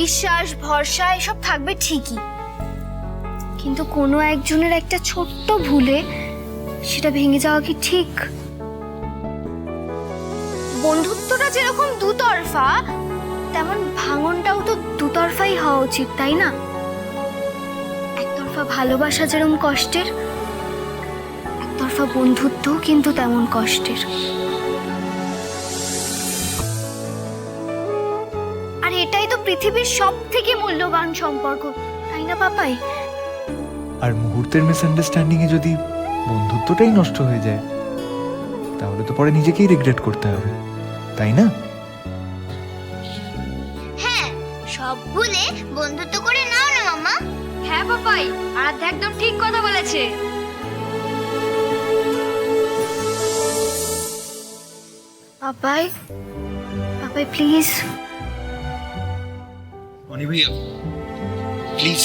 বিশ্বাস ভরসা এসব থাকবে ঠিকই, কিন্তু কোনো একজনের একটা ছোট্ট ভুলে সেটা ভেঙে যাওয়া কি ঠিক? বন্ধুত্বটা যেরকম দুতরফা, তেমন ভাঙনটাও তো দুতরফাই হওয়া উচিত, তাই না? একতরফা ভালোবাসা যেরকম কষ্টের, একতরফা বন্ধুত্বও কিন্তু তেমন কষ্টের। আর এটাই তো পৃথিবীর সব থেকে মূল্যবান সম্পর্ক, তাই না পাপাই? আর মুহূর্তের মিসআন্ডারস্ট্যান্ডিং এ যদি বন্ধুত্বটাই নষ্ট হয়ে যায়, তাহলে তো পরে নিজেকেই রিগ্রেট করতে হবে, তাই না? হ্যাঁ, সব ভুলে বন্ধুত্ব করে নাও না মামা। হ্যাঁ পাপাই, আরাধ্যা একদম ঠিক কথা বলেছে। পাপাই, পাপাই প্লিজ। অনি ভাইয়া প্লিজ।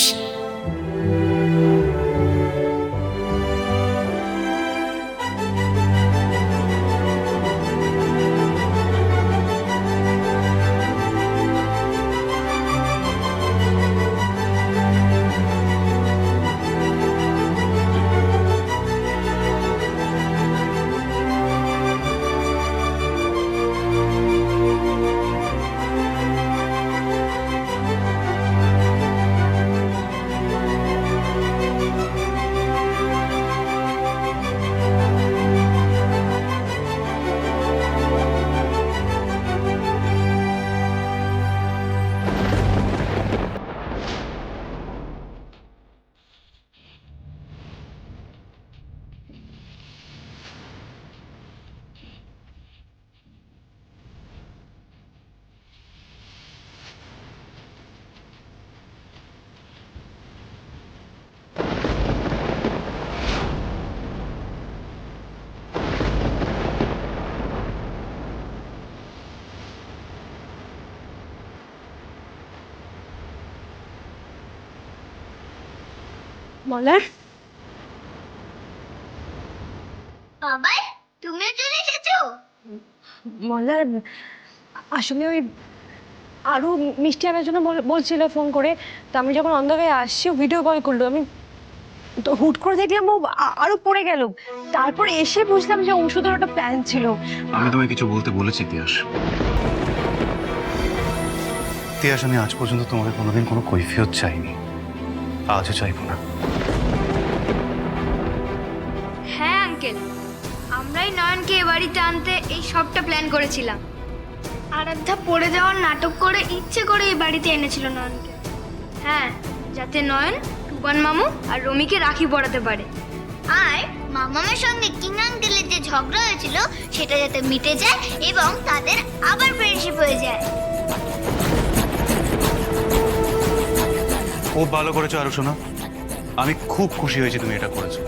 মলার, বাবাই, তুমিও চলে এসেছো? মলার আসলে ওই আরো মিষ্টি আনার জন্য বলছিল ফোন করে। তো আমি যখন অন দ্য ওয়ে আসছি, ভিডিও কল করলো। আমি তো হুট করে দেখলাম ও আরো পড়ে গেল। তারপরে এসে বুঝলাম যে ঔষধের একটা প্ল্যান ছিল। আমি তোমায় কিছু বলতে বলেছি তিয়াস। তিয়াস, আমি আজ পর্যন্ত তোমাকে কোনোদিন কোনো কৈফিয়ত চাইনি, আজও চাইবো না। হ্যাঁ আঙ্কেল, আমরাই নয়নকে এ বাড়িতে আনতে এই সবটা প্ল্যান করেছিলাম। আরাধ্যা পড়ে যাওয়ার নাটক করে ইচ্ছে করে এই বাড়িতে এনেছিল নয়নকে। হ্যাঁ, যাতে নয়ন টুবান মামু আর রমিকে রাখি পড়াতে পারে। আর মামামের সঙ্গে কিং আঙ্কেলের যে ঝগড়া হয়েছিল সেটা যাতে মিটে যায় এবং তাদের আবার ফ্রেন্ডশিপ হয়ে যায়। খুব ভালো করেছো আরো শোনা, আমি খুব খুশি হয়েছি তুমি এটা করেছো।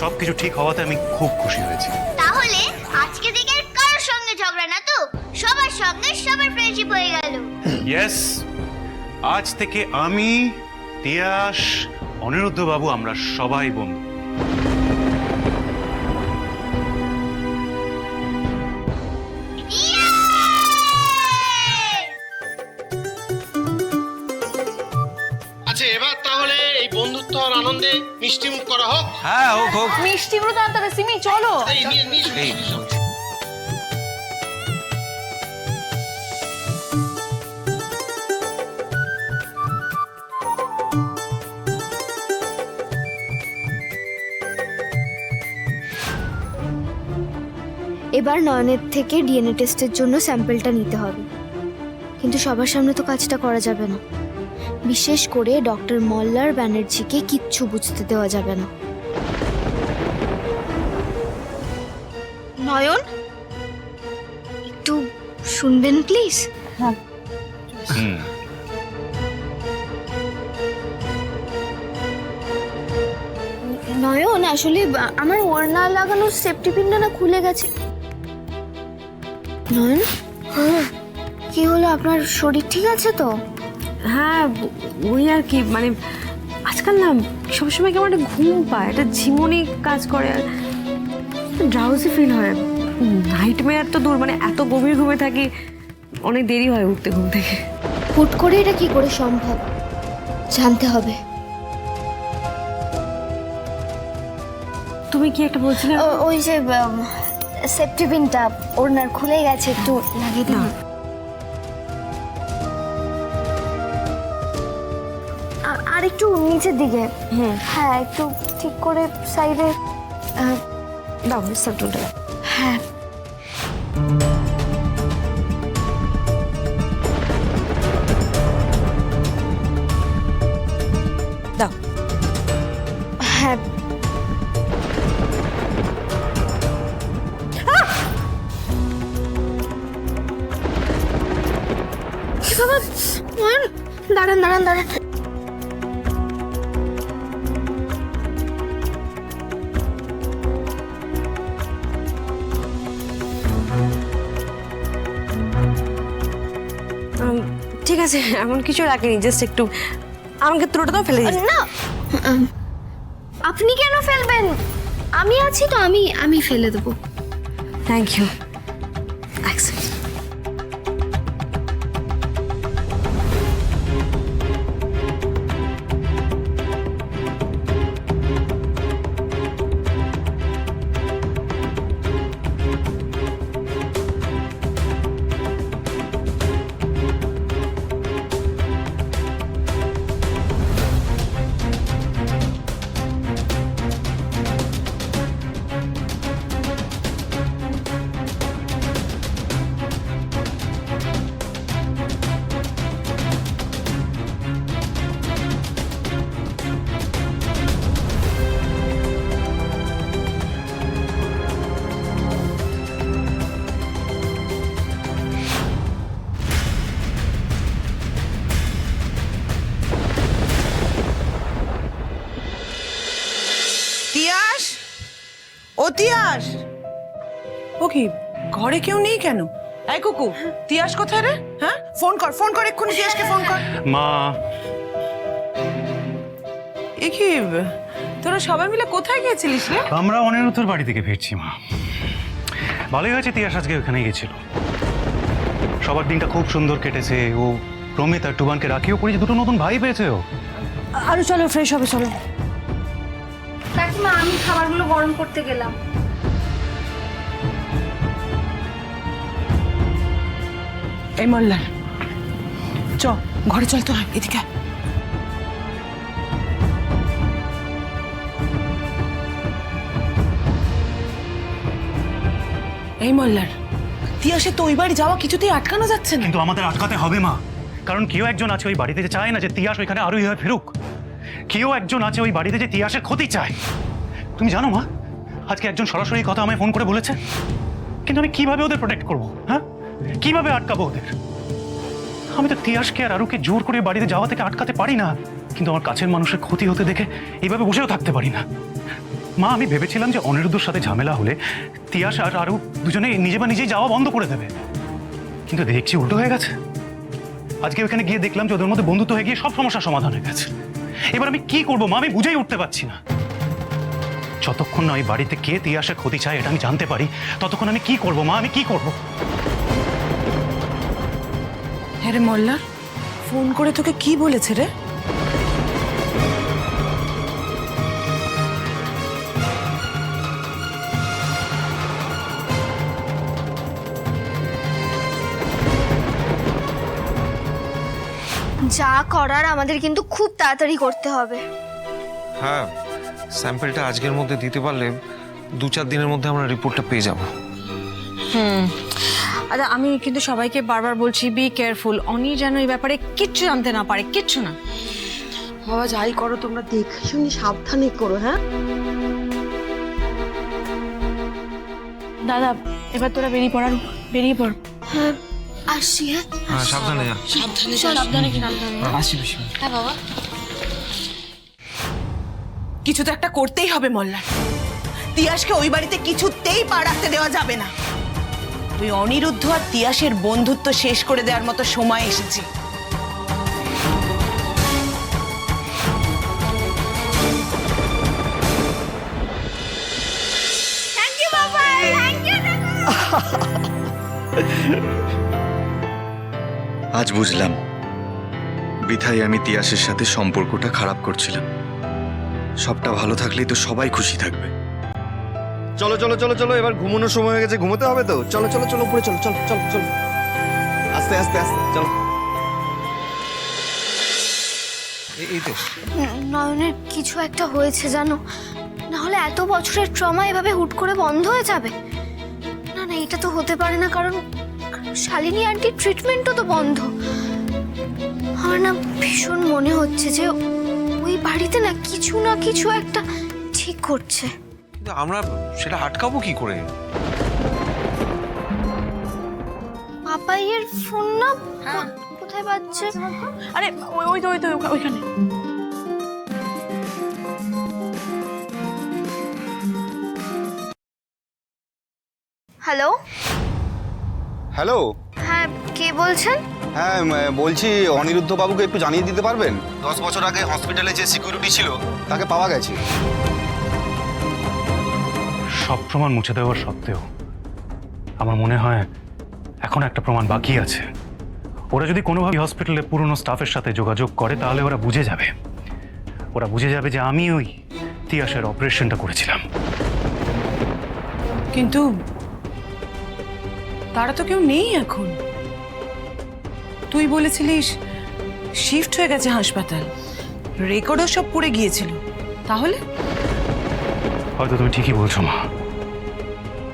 সবকিছু ঠিক হওয়াতে আমি খুব খুশি হয়েছি। তাহলে আজকে থেকে আর কারোর সঙ্গে ঝগড়া না তো, সবার সঙ্গে সবার ফ্রেন্ডশিপ হয়ে গেল। ইয়েস, আজ থেকে আমি, তিয়াস, অনিরুদ্ধ বাবু আমরা সবাই বন্ধু। আচ্ছা, এবার তাহলে এই বন্ধুত্ব আর আনন্দে মিষ্টি মুখ করা হোক। হ্যাঁ, হোক হোক। মিষ্টি গুলো তাড়াতাড়ি, সিমি চলো। এই নিয়ে নিয়ে এই এবার নয়নের থেকে ডিএনএ টেস্টের জন্য স্যাম্পলটা নিতে হবে, কিন্তু সবার সামনে তো কাজটা করা যাবে না। বিশেষ করে ডক্টর মল্লার ব্যানার্জিকে কিচ্ছু বুঝতে দেওয়া যাবে না। নয়ন, একটু শুনবেন প্লিজ? হুম। নয়ন, আসলে আমার ওড়না লাগানোর সেফটি পিনটা না খুলে গেছে। নয়ন, কি হলো? আপনার শরীর ঠিক আছে তো? হ্যাঁ, ওই আর কি, মানে আজকাল না সবসময় কেমন একটা ঘুম পায়, একটা ঝিমুনি কাজ করে, আর ড্রাউজি ফিল হয়। নাইট মেয়ার তো দূর, মানে এত গভীর ঘুমে থাকি, অনেক দেরি হয় উঠতে ঘুম থেকে। হুট করে এটা কি করে সম্ভব জানতে হবে। তুমি কি একটা বলছিলে? ওই যে সেফটি পিনটা ওড়নার খুলে গেছে, একটু লাগিয়ে দিন। আর একটু নিচের দিকে। হ্যাঁ, একটু ঠিক করে সাইডে দাও সাবটুলটা। হ্যাঁ। দাও। হ্যাঁ, বাবা দাঁড়ান দাঁড়ান দাঁড়ান। ঠিক আছে, এমন কিছু রাখিনি, জাস্ট একটু আমাকে তুলোটা তো ফেলে দিই। না, আপনি কেন ফেলবেন? আমি আছি তো, আমি ফেলে দেবো। Thank you. অ্যাকসেপ্ট। তিয়াস, ও তিয়াস, ও কি ঘরে কেউ নেই কেন? এই কুকু, তিয়াস কোথায় রে? হ্যাঁ, ফোন কর এক্ষুনি তিয়াসকে ফোন কর। মা, এ কি তোরা সবাই মিলে কোথায় গিয়েছিলিস রে? আমরা অনিরুদ্ধর বাড়ি থেকে ফিরছি মা। ভালোই হয়েছে তিয়াস আজকে ওখানে গেছিল। সবার দিনটা খুব সুন্দর কেটেছে। ও প্রমিত আর টুবানকে রাখিও করেছে, দুটো নতুন ভাই পেয়েছে ও। আরো চলো, ফ্রেশ হবে, চলো। কাকিমা, আমি খাবারগুলো গরম করতে গেলাম। এই মল্লার, চ ঘরে চল তো, এদিকে আয়। এই মল্লার, তিয়াসে তো ওই বাড়ি যাওয়া কিছুতেই আটকানো যাচ্ছে না। কিন্তু আমাদের আটকাতে হবে মা, কারণ কেউ একজন আছে ওই বাড়িতে যে চায় না যে তিয়াস ওইখানে আরোই হয়ে ফিরুক। কেউ একজন আছে ওই বাড়িতে যে তিয়াসের ক্ষতি চায়। তুমি জানো মা, আজকে একজন সরাসরি কথা আমায় ফোন করে বলেছে, কিন্তু আমি কিভাবে ওদের প্রোটেক্ট করবো? হ্যাঁ, কিভাবে আটকাবো ওদের? আমি তো তিয়াসকে আর আরুকে জোর করে বাড়িতে যাওয়া থেকে আটকাতে পারি না, কিন্তু আমার কাছের মানুষের ক্ষতি হতে দেখে এইভাবে বসেও থাকতে পারি না। মা, আমি ভেবেছিলাম যে অনিরুদ্ধর সাথে ঝামেলা হলে তিয়াস আর আরু দুজনে নিজে বা নিজেই যাওয়া বন্ধ করে দেবে, কিন্তু দেখছি উল্টো হয়ে গেছে। আজকে ওখানে গিয়ে দেখলাম যে ওদের মধ্যে বন্ধুত্ব হয়ে গিয়ে সব সমস্যার সমাধান হয়ে গেছে। এবার আমি কি করবো মা, আমি বুঝেই উঠতে পারছি না। যতক্ষণ না ওই বাড়িতে কে তিয়াসের ক্ষতি চায় এটা আমি জানতে পারি, ততক্ষণ আমি কি করবো মা, আমি কি করবো? হ্যাঁ রে মল্লার, ফোন করে তোকে কি বলেছে রে? যা করার আমাদের কিন্তু খুব তাড়াতাড়ি করতে হবে। হ্যাঁ, স্যাম্পলটা আজকের মধ্যে দিতে পারলে 2-4 দিনের মধ্যে আমরা রিপোর্টটা পেয়ে যাব। আচ্ছা, আমি কিন্তু সবাইকে বারবার বলছি, বি কেয়ারফুল। অনি যেন এই ব্যাপারে কিচ্ছু জানতে না পারে, কিচ্ছু না। বাবা, যাই করো তোমরা দেখে শুনে সাবধানে করো। হ্যাঁ দাদা, এবার তোরা বেরিয়ে পড়। হ্যাঁ, আসছি। হ্যাঁ, হ্যাঁ, সাবধানে যা। সাবধানে। হ্যাঁ বাবা, কিছু তো একটা করতেই হবে মল্লার। তিয়াসকে ওই বাড়িতে কিছুতেই পা রাখতে দেওয়া যাবে না। তুই অনিরুদ্ধ আর তিয়াসের বন্ধুত্ব শেষ করে দেওয়ার মতো সময় এসেছে। থ্যাংক ইউ বাবা, থ্যাংক ইউ। আজ বুঝলাম বৃথায় আমি তিয়াসের সাথে সম্পর্কটা খারাপ করছিলাম। সবটা ভালো থাকলেই তো সবাই খুশি থাকবে। চলো চলো চলো চলো, এবার ঘুমানোর সময় হয়ে গেছে, ঘুমোতে হবে তো। চলো চলো চলো, উপরে চলো চলো চলো চলো, আস্তে আস্তে আস্তে চলো। এই তো নয়নের কিছু একটা হয়েছে জানো, না হলে এত বছরের ট্রমা এভাবে হুট করে বন্ধ হয়ে যাবে? না না, এটা তো হতে পারে না, কারণ শালিনী আন্টির ট্রিটমেন্টও তো বন্ধ। আমার না ভীষণ মনে হচ্ছে যে ওই বাড়িতে না কিছু একটা ঠিক করছে। কিন্তু আমরা সেটা আটকাবো কি করে? পাপাইয়ের ফোন না কোথায় বাজছে? আরে ওই তো ওইখানে। হ্যালো, হ্যালো, হ্যাঁ কে বলছেন? হ্যাঁ বলছি অনিরুদ্ধ বাবুকে একটু জানিয়ে দিতে পারবেন? 10 বছর আগে হসপিটালে যে সিকিউরিটি ছিল তাকে পাওয়া গেছে। সব প্রমাণ মুছে দেওয়ার সত্ত্বেও আমার মনে হয় এখন একটা প্রমাণ বাকি আছে। ওরা যদি কোনোভাবে হসপিটালে পুরনো স্টাফের সাথে যোগাযোগ করে তাহলে ওরা বুঝে যাবে যে আমি ওই তিয়াসের অপারেশনটা করেছিলাম। কিন্তু তারা তো কেউ নেই এখন। তুই বলেছিলিস শিফট হয়ে গেছে হাসপাতাল, রেকর্ডও সব পুড়ে গিয়েছিল। তাহলে হয়তো তুমি ঠিকই বলছো মা,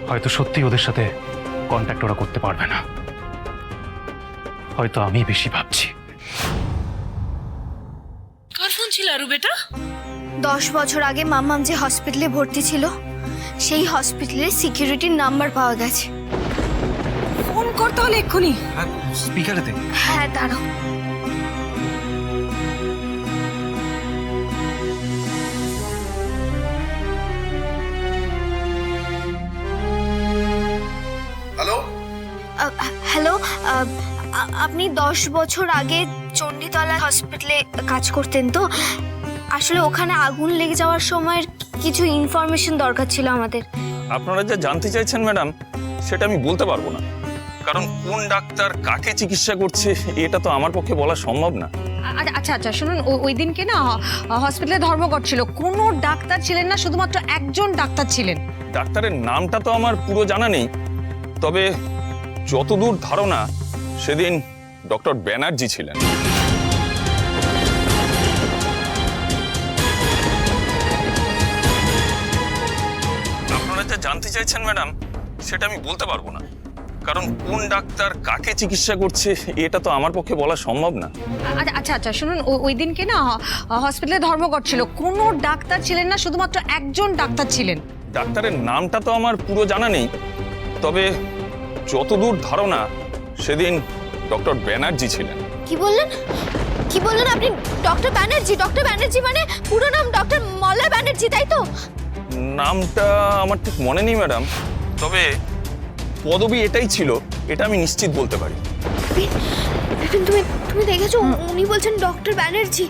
হয়তো সত্যি ওদের সাথে কন্ট্যাক্ট ওরা করতে পারবে না। হয়তো আমি বেশি ভাবছি। কার ফোন ছিল আরু বেটা? 10 বছর আগে মাম্মাম যে হসপিটালে ভর্তি ছিল সেই হসপিটালের সিকিউরিটির নাম্বার পাওয়া গেছে। ফোন করতে হলে এক্ষুনি। হ্যাঁ, স্পিকারে দে। হ্যাঁ দাঁড়াও। হ্যালো, হ্যালো, আপনি 10 বছর আগে চণ্ডীতলা হসপিটালে কাজ করতেন তো? আসলে ওখানে আগুন লেগে যাওয়ার সময় কিছু ইনফরমেশন দরকার ছিল আমাদের। আপনারা যা জানতে চাইছেন ম্যাডাম, সেটা আমি বলতে পারবো না, কারণ কোন ডাক্তার কাকে চিকিৎসা করছে এটা তো আমার পক্ষে বলা সম্ভব না। আচ্ছা শুনুন, ওই দিনকে না হসপিটালে ধর্মঘট ছিল, কোনো ডাক্তার ছিলেন না, শুধুমাত্র একজন ডাক্তার ছিলেন। ডাক্তারের নামটা তো আমার পুরো জানা নেই, তবে যতদূর ধারণা সেদিন ডক্টর ব্যানার্জি ছিলেন। আপনারা যা জানতে চাইছেন ম্যাডাম, সেটা আমি বলতে পারবো না, কারণ কোন ডাক্তার কাকে চিকিৎসা করছে এটা তো আমার পক্ষে বলা সম্ভব না। আচ্ছা শুনুন, ওই দিনকে না হসপিটালে ধর্মঘট ছিল, কোনো ডাক্তার ছিলেন না, শুধুমাত্র একজন ডাক্তার ছিলেন। ডাক্তারের নামটা তো আমার পুরো জানা নেই, তবে যতদূর ধারণা সেদিন ডক্টর ব্যানার্জি ছিলেন। কি বললেন আপনি? ডক্টর ব্যানার্জি মানে পুরো নাম ডক্টর মল্লার ব্যানার্জি, তাই তো? নামটা আমার ঠিক মনে নেই ম্যাডাম, তবে পদবি এটাই ছিল, এটা আমি নিশ্চিত বলতে পারি। বিপিন, তুমি দেখেছো উনি বলছেন ডক্টর ব্যানার্জি,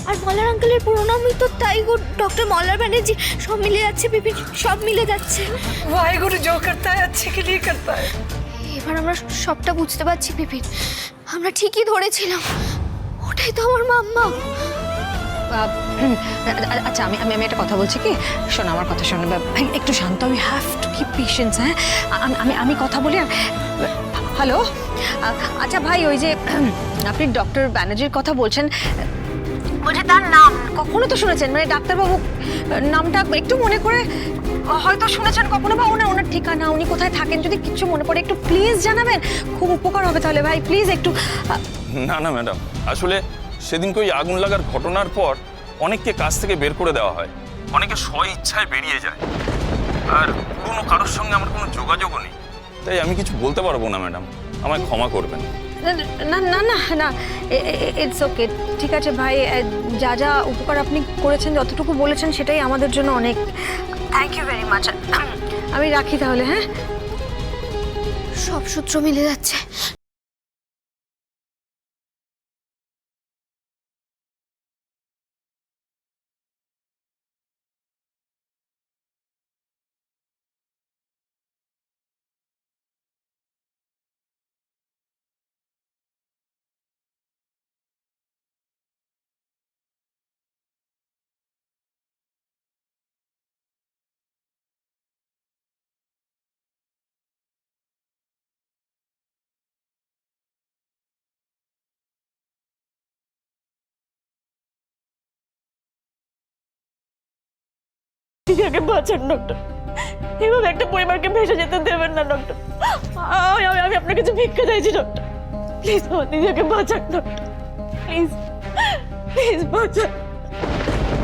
আর মল্লার আঙ্কেলের পুরো নামই তো তাই গো, ডক্টর মল্লার ব্যানার্জি। সব মিলে যাচ্ছে বিপিন, সব মিলে যাচ্ছে। वाहेगुरु जो करता है अच्छे के लिए करता है। এবার আমরা সবটা বুঝতে পারছি বিপিন, আমরা ঠিকই ধরেছিলাম, ওটাই তো আমার মাম্মা। আচ্ছা আমি একটা কথা বলছি কি, শোনো আমার কথা শোনো, একটু শান্ত, আমি হ্যাভ টু কিপ পেশেন্স। হ্যাঁ, আমি কথা বলি। হ্যালো, আচ্ছা ভাই, ওই যে আপনি ডক্টর ব্যানার্জির কথা বলছেন, বলছে তার নাম কখনো তো শুনেছেন, মানে ডাক্তারবাবু নামটা একটু মনে করে হয়তো শুনেছেন কখনো, বা ওনার ঠিকানা, উনি কোথায় থাকেন, যদি কিছু মনে পড়ে একটু প্লিজ জানাবেন, খুব উপকার হবে তাহলে ভাই, প্লিজ একটু। না না ম্যাডাম, আসলে সেদিনকে ওই আগুন লাগার ঘটনার পর অনেককে কাজ থেকে বের করে দেওয়া হয়, অনেকে স্ব ইচ্ছায় বেরিয়ে যায়, আর পুরনো কারোর সঙ্গে আমার কোনো যোগাযোগও নেই, তাই আমি কিছু বলতে পারবো না ম্যাডাম, আমায় ক্ষমা করবেন। না না না না, ইটস ওকে, ঠিক আছে ভাই, যা যা উপকার আপনি করেছেন, যতটুকু বলেছেন সেটাই আমাদের জন্য অনেক। Thank you very much. আমি রাখি তাহলে। হ্যাঁ, সব সূত্র মিলে যাচ্ছে। দিদিকে বাঁচান ডক্টর, এভাবে একটা পরিবারকে ভেসে যেতে দেবেন না ডক্টর। আমি আপনার কাছে ভিক্ষা চাইছি ডক্টর, প্লিজ আমার দিদিকে বাঁচান ডক্টর, প্লিজ প্লিজ বাঁচান।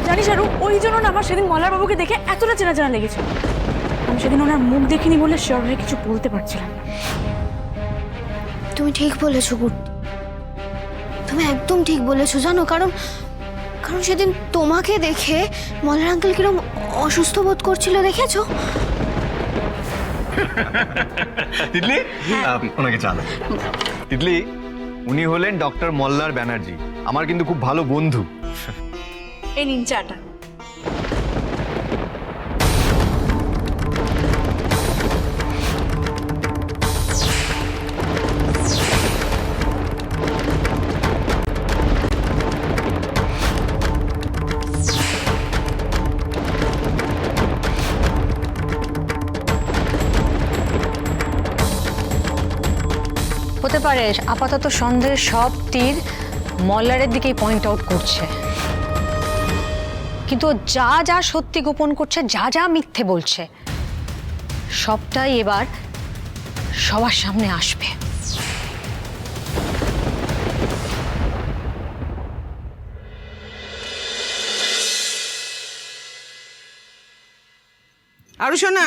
জানিস আরু, ওই জন্য না আমার সেদিন মল্লার বাবুকে দেখে এতটা চেনা চেনা লেগেছে। আমি সেদিন ওনার মুখ দেখিনি বলে শিওর হয়ে কিছু বলতে পারছিলাম না। তুমি ঠিক বলেছো গুড, তুমি একদম ঠিক বলেছো। জানো কারণ সেদিন তোমাকে দেখে মল্লার আঙ্কেল কিরম অসুস্থ বোধ করছিল, দেখেছো? তিতলি, ওনাকে চা দাও। তিতলি, উনি হলেন ডক্টর মল্লার ব্যানার্জি, আমার কিন্তু খুব ভালো বন্ধু। এই নিন চাটা। হতে পারে আপাতত সন্দেহের সব তীর মল্লারের দিকেই পয়েন্ট আউট করছে, কিন্তু যা যা সত্যি গোপন করছে, যা যা মিথ্যে বলছে, সবটাই এবার সবার সামনে আসবে। আরু শোনা,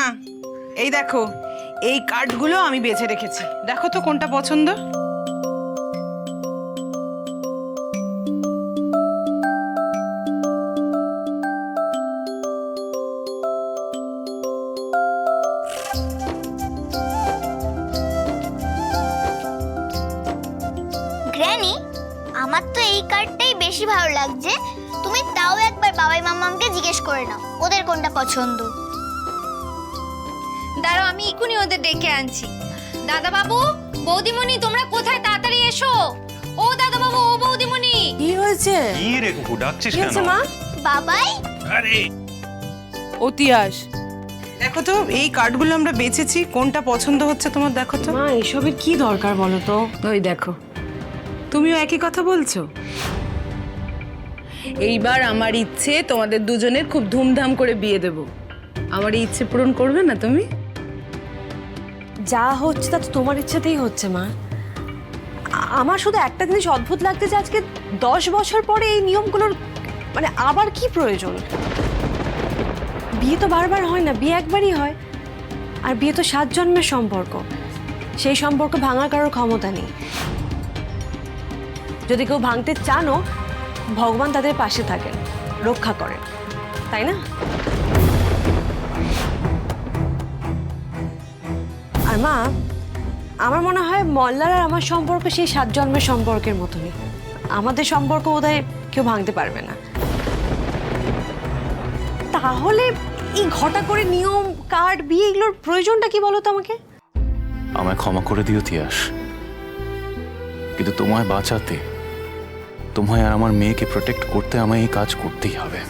এই দেখো, এই কার্ডগুলো আমি বেছে রেখেছি, দেখো তো কোনটা পছন্দ। গ্র্যানি, আমার তো এই কার্ডটাই বেশি ভালো লাগছে। তুমি তাও একবার বাবাই মামাকে জিজ্ঞেস করে নাও ওদের কোনটা পছন্দ। দাঁড়াও, আমি এখনই ওদের ডেকে আনছি। দাদা বাবু, বৌদিমণি, তোমরা কোথায়? তাড়াতাড়ি এসো। ও দাদা বাবু, ও বৌদিমণি। কি হয়েছে? কি রে কুকু, ডাকছিস কি কেন? হয়েছে মা? বাবাই, আরে অতিয়াস, দেখো তো এই কার্ডগুলো আমরা বেছেছি, কোনটা পছন্দ হচ্ছে তোমার দেখো তো। মা, এসবের কি দরকার বলো তো? ওই দেখো, তুমিও একই কথা বলছো। এইবার আমার ইচ্ছে তোমাদের দুজনের খুব ধুমধাম করে বিয়ে দেব। আমার এই ইচ্ছে পূরণ করবে না তুমি? যা হচ্ছে তা তো তোমার ইচ্ছাতেই হচ্ছে মা। আমার শুধু একটা জিনিস অদ্ভুত লাগছে যে আজকে 10 বছর পরে এই নিয়মগুলোর মানে আবার কি প্রয়োজন? বিয়ে তো বারবার হয় না, বিয়ে একবারই হয়। আর বিয়ে তো 7 জন্মের সম্পর্ক, সেই সম্পর্ক ভাঙার কারোর ক্ষমতা নেই। যদি কেউ ভাঙতে চানো, ভগবান তাদের পাশে থাকেন, রক্ষা করেন, তাই না? আর মা, আমার মনে হয় মল্লার আর আমার সম্পর্ক সেই 7 জন্মের সম্পর্কের মতনই। আমাদের সম্পর্ক বোধহয় কেউ ভাঙতে পারবে না। তাহলে এই ঘটা করে নিয়ম, কার্ড, বিয়ে, এগুলোর প্রয়োজনটা কি বলো তো আমাকে? আমায় ক্ষমা করে দিও তিয়াস, কিন্তু তোমায় বাঁচাতে, তোমায় আর আমার মেয়েকে প্রোটেক্ট করতে আমায় এই কাজ করতেই হবে।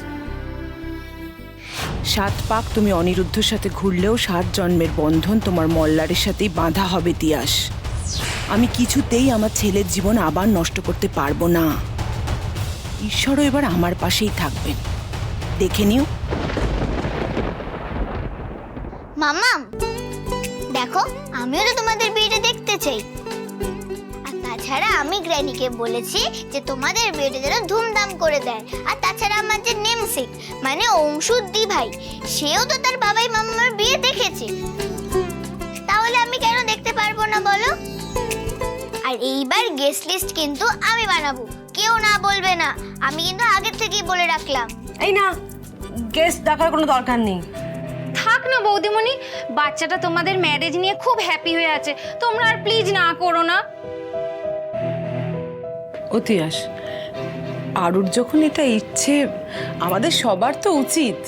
7 পাক তুমি অনিরুদ্ধর সাথে ঘুরলেও 7 জন্মের বন্ধন তোমার মল্লারের সাথেই বাঁধা হবে তিয়াস। আমি কিছুতেই আমার ছেলের জীবন আবার নষ্ট করতে পারবো না। ঈশ্বরও এবার আমার পাশেই থাকবেন, দেখে নিও। মামাম, দেখো, আমিও তো তোমাদের বিয়েটা দেখতে চাই। আর তাছাড়া আমি গ্র্যানিকে বলেছি যে তোমাদের বিয়েটা যেন ধুমধাম করে দেয়। আর তাছাড়া আমার যে নেমসেক মানে অংশুদি ভাই, সেও তো তার বাবাই মামার বিয়ে দেখেছে। তাহলে আমি কেন দেখতে পারবো না বলো? আর এইবার গেস্ট লিস্ট কিন্তু আমি বানাবো, কেউ না বলবে না। আমি কিন্তু আগের থেকেই বলে রাখলাম। এই না, গেস্ট ডাকার কোনো দরকার নেই। থাক না বৌদিমণি, বাচ্চাটা তোমাদের ম্যারেজ নিয়ে খুব হ্যাপি হয়ে আছে, তোমরা আর প্লিজ না করো না। অতিয়াস, আরুর যখন এটা ইচ্ছে, আমাদের সবার তো উচিত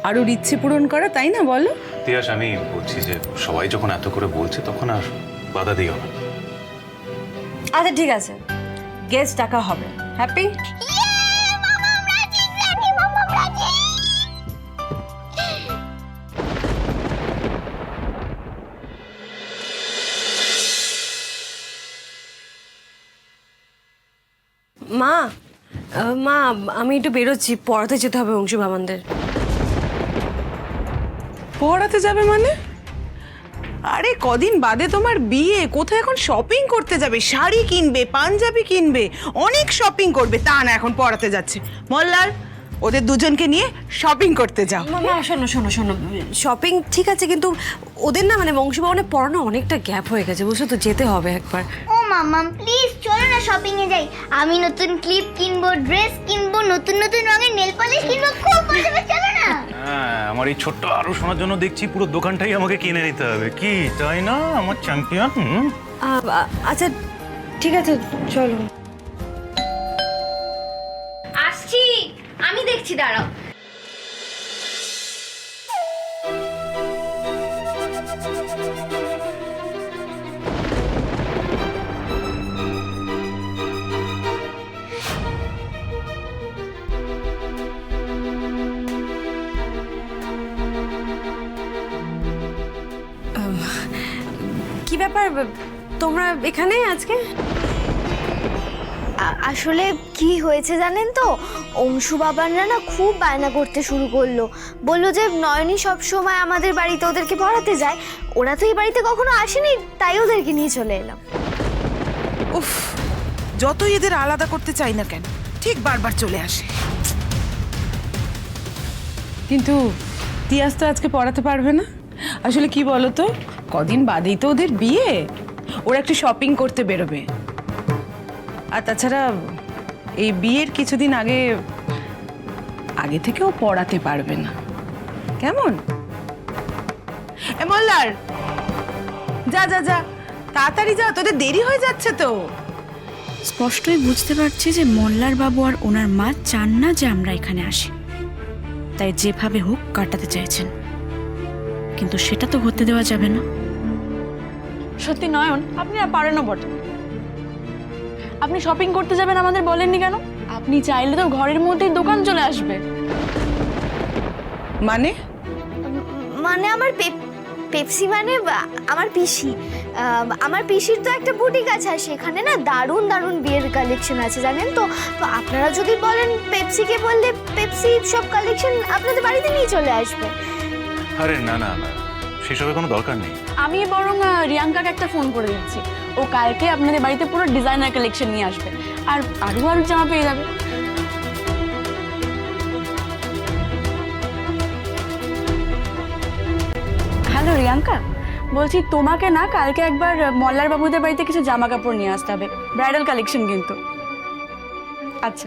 আরুর ইচ্ছে পূরণ করা, তাই না বলো? তিয়াস, আমি বলছি যে সবাই যখন এত করে বলছে তখন আর বাধা দিও না। আচ্ছা ঠিক আছে, গেস্ট ডাকা হবে। হ্যাপি? মা, মা, আমি একটু বেরোচ্ছি, পড়াতে যেতে হবে অংশু ভাবানদের। পড়াতে যাবে মানে? আরে কদিন বাদে তোমার বিয়ে, কোথায় এখন শপিং করতে যাবে? শাড়ি কিনবে, পাঞ্জাবি কিনবে, অনেক শপিং করবে, তা না এখন পড়াতে যাচ্ছে। মল্লার ওদের দুজনকে নিয়ে শপিং করতে যাও। মামা শোনো শোনো শোনো, শপিং ঠিক আছে, কিন্তু ওদের না মানে বংশীভবনে পড়ানো অনেকটা গ্যাপ হয়ে গেছে, বুঝছো তো, যেতে হবে একবার। ও মামাম প্লিজ চলো না শপিং এ যাই। আমি নতুন ক্লিপ কিনবো, ড্রেস কিনবো, নতুন নতুন রঙের নেল পলিশ কিনবো, খুব মজা হবে, চলো না। হ্যাঁ, আমার এই ছোট্ট আরো শোনার জন্য দেখছি পুরো দোকানটাই আমাকে কিনে নিতে হবে, কি তাই না আমার চ্যাম্পিয়ন? আচ্ছা ঠিক আছে চলো। আসছি, আমি দেখছি, দাঁড়াও। কি ব্যাপার তোমরা এখানে আজকে? আসলে কি হয়েছে জানেন তো, অংশু বাবানরা না খুব বায়না করতে শুরু করলো। বললো যে নয়নী সব সময় আমাদের বাড়িতে ওদেরকে পড়াতে যায়, ওরা তো এই বাড়িতে কখনো আসেনি, তাই ওদেরকে নিয়ে চলে এলাম। উফ, যতই এদের আলাদা করতে চাই না কেন, ঠিক বারবার চলে আসে। কিন্তু তিয়াস তো আজকে পড়াতে পারবে না। আসলে কি বলতো, কদিন বাদেই তো ওদের বিয়ে, ওরা একটু শপিং করতে বেরোবে। আর তাছাড়া এই বিয়ের কিছুদিন আগে থেকেও পড়াতে পারবে না। কেমন? মল্লার যা যা যা, তাড়াতাড়ি যা, তোদের দেরি হয়ে যাচ্ছে তো। স্পষ্টই বুঝতে পারছি যে মল্লার বাবু আর ওনার মা চান না যে আমরা এখানে আসি, তাই যেভাবে হোক কাটাতে চাইছেন, কিন্তু সেটা তো হতে দেওয়া যাবে না। সত্যি নয়ন, আপনি আর পারেনও বটে। আপনি শপিং করতে যাবেন আমাদের বলেননি কেন? আপনি চাইলে তো ঘরের মধ্যেই দোকান চলে আসবে। মানে মানে আমার পেপসি মানে আমার পিসি, আমার পিসির তো একটা বুটিক আছে, আর সেখানে না দারুণ দারুণ বিয়ের কালেকশন আছে জানেন তো। তো আপনারা যদি বলেন পেপসিকে বললে পেপসি সব কালেকশন আপনাদের বাড়িতে নিয়ে চলে আসবে। আরে না না না, সেসবের কোনো দরকার নেই। আমি বরং রিয়াঙ্কাকে একটা ফোন করে দিচ্ছি, ও কালকে আপনাদের বাড়িতে পুরো ডিজাইনার কালেকশন নিয়ে আসবে, আর আরো জামা পেয়ে যাবে। হ্যালো রিয়াঙ্কা, বলছি তোমাকে না কালকে একবার মল্লার বাবুদের বাড়িতে কিছু জামা কাপড় নিয়ে আসতে হবে, ব্রাইডাল কালেকশন কিন্তু। আচ্ছা